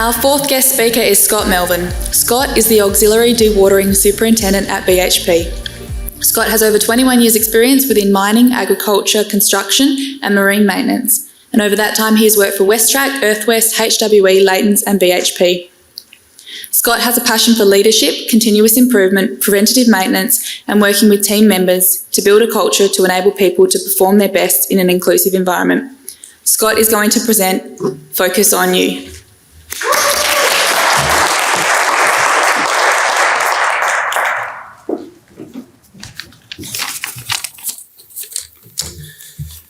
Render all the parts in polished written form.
Our fourth guest speaker is Scott Melvin. Scott is the Auxiliary Dewatering Superintendent at BHP. Scott has over 21 years' experience within mining, agriculture, construction and marine maintenance. And over that time, he has worked for WestTrac, Earthwest, HWE, Leightons and BHP. Scott has a passion for leadership, continuous improvement, preventative maintenance and working with team members to build a culture to enable people to perform their best in an inclusive environment. Scott is going to present Focus on You.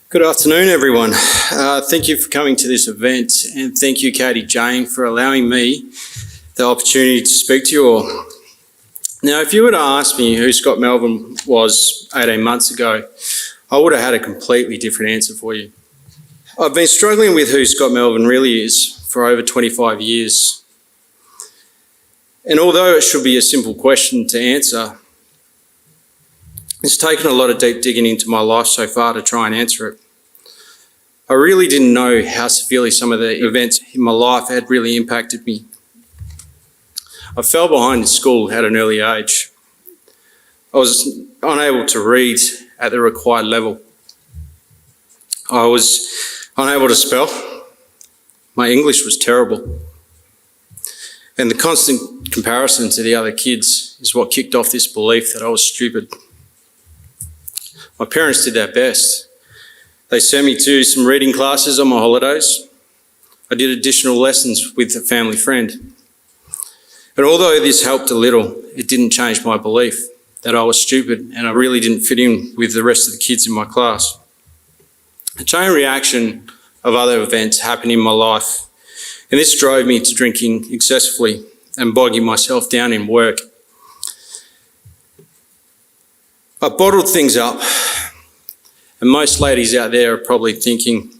Good afternoon, everyone. Thank you for coming to this event, and thank you, Katie-Jeyn, for allowing me the opportunity to speak to you all. Now, if you were to ask me who Scott Melvin was 18 months ago, I would have had a completely different answer for you. I've been struggling with who Scott Melvin really is for over 25 years. And although it should be a simple question to answer, it's taken a lot of deep digging into my life so far to try and answer it. I really didn't know how severely some of the events in my life had really impacted me. I fell behind in school at an early age. I was unable to read at the required level. I was unable to spell. My English was terrible. And the constant comparison to the other kids is what kicked off this belief that I was stupid. My parents did their best. They sent me to some reading classes on my holidays. I did additional lessons with a family friend. And although this helped a little, it didn't change my belief that I was stupid and I really didn't fit in with the rest of the kids in my class. A chain reaction of other events happened in my life, and this drove me to drinking excessively and bogging myself down in work. I bottled things up, and most ladies out there are probably thinking,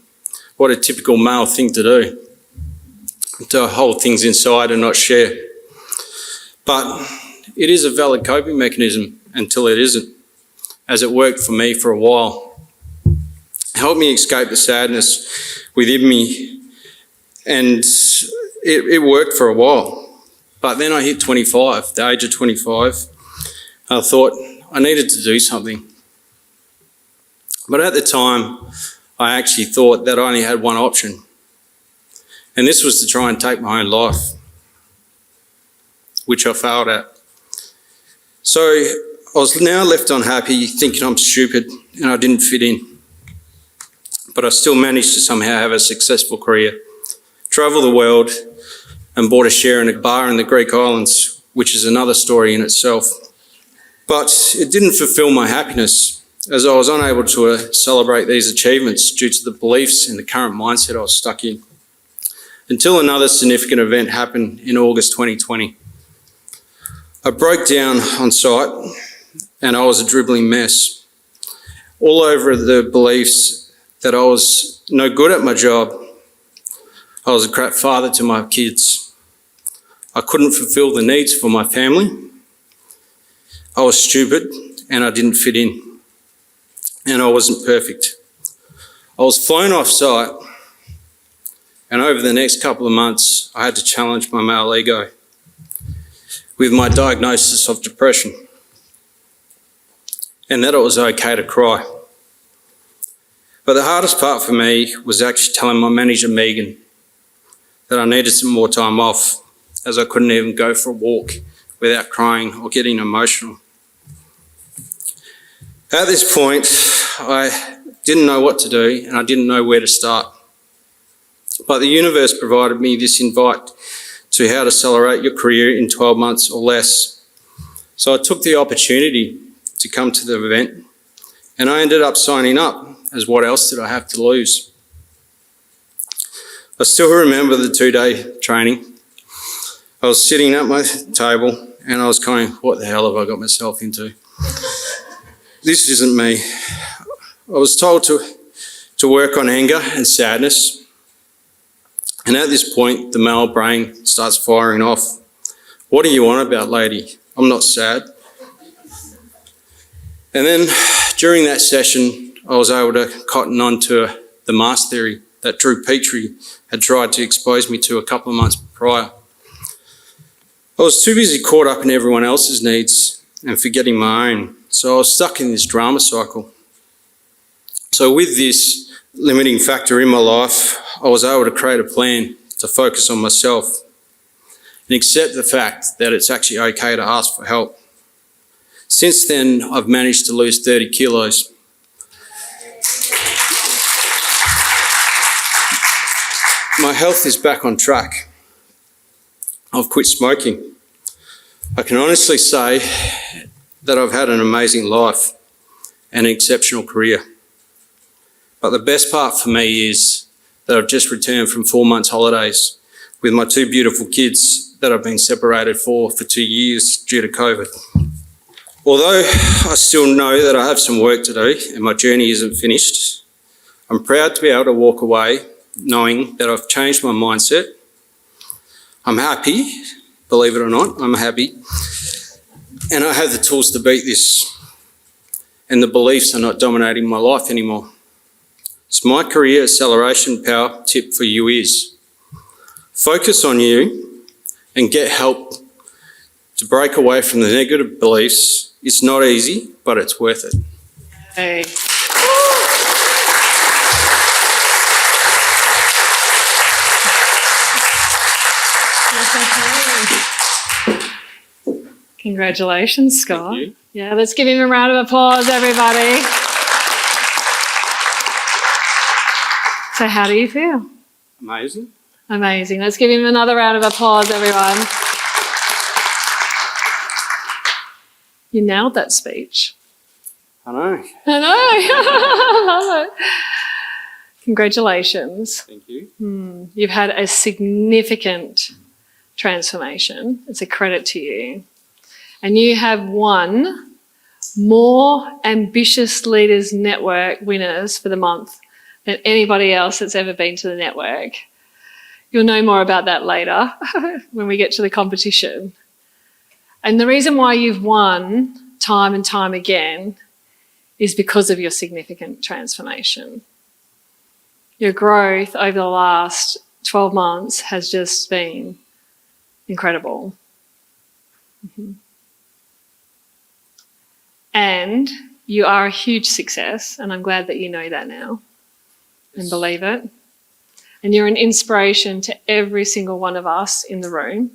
what a typical male thing to do, to hold things inside and not share. But it is a valid coping mechanism until it isn't, as it worked for me for a while. It helped me escape the sadness within me, and it worked for a while. But then I hit 25, the age of 25, and I thought I needed to do something. But at the time, I actually thought that I only had one option, and this was to try and take my own life, which I failed at. So I was now left unhappy, thinking I'm stupid and I didn't fit in. But I still managed to somehow have a successful career, travel the world and bought a share in a bar in the Greek islands, which is another story in itself. But it didn't fulfill my happiness, as I was unable to celebrate these achievements due to the beliefs and the current mindset I was stuck in, until another significant event happened in August 2020. I broke down on site and I was a dribbling mess, all over the beliefs that I was no good at my job. I was a crap father to my kids. I couldn't fulfill the needs for my family. I was stupid and I didn't fit in, and I wasn't perfect. I was flown off site, and over the next couple of months, I had to challenge my male ego with my diagnosis of depression, and that it was okay to cry. But the hardest part for me was actually telling my manager, Megan, that I needed some more time off, as I couldn't even go for a walk without crying or getting emotional. At this point, I didn't know what to do and I didn't know where to start. But the universe provided me this invite to how to accelerate your career in 12 months or less. So I took the opportunity to come to the event, and I ended up signing up, as what else did I have to lose? I still remember the 2-day training. I was sitting at my table and I was going, what the hell have I got myself into? This isn't me. I was told to work on anger and sadness. And at this point, the male brain starts firing off. What are you on about, lady? I'm not sad. And then during that session, I was able to cotton on to the mass theory that Drew Petrie had tried to expose me to a couple of months prior. I was too busy caught up in everyone else's needs and forgetting my own, so I was stuck in this drama cycle. So with this limiting factor in my life, I was able to create a plan to focus on myself and accept the fact that it's actually okay to ask for help. Since then, I've managed to lose 30 kilos. My health is back on track. I've quit smoking. I can honestly say that I've had an amazing life and an exceptional career. But the best part for me is that I've just returned from 4 months holidays with my 2 beautiful kids that I've been separated for 2 years due to COVID. Although I still know that I have some work to do and my journey isn't finished, I'm proud to be able to walk away knowing that I've changed my mindset. I'm happy, believe it or not, I'm happy. And I have the tools to beat this. And the beliefs are not dominating my life anymore. So my career acceleration power tip for you is focus on you and get help to break away from the negative beliefs. It's not easy, but it's worth it. Hey. Congratulations, Scott. Thank you. Yeah, let's give him a round of applause, everybody. So how do you feel? Amazing. Amazing. Let's give him another round of applause, everyone. You nailed that speech. I know. I know. I love it. Congratulations. Thank you. You've had a significant transformation. It's a credit to you. And you have won more Ambitious Leaders Network winners for the month than anybody else that's ever been to the network. You'll know more about that later when we get to the competition. And the reason why you've won time and time again is because of your significant transformation. Your growth over the last 12 months has just been incredible. And you are a huge success, and I'm glad that you know that now and believe it. And you're an inspiration to every single one of us in the room.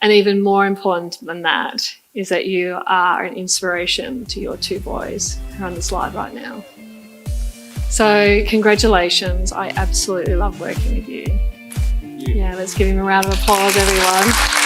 And even more important than that is that you are an inspiration to your 2 boys who are on the slide right now. So congratulations. I absolutely love working with you. Thank you. Yeah, let's give him a round of applause, everyone.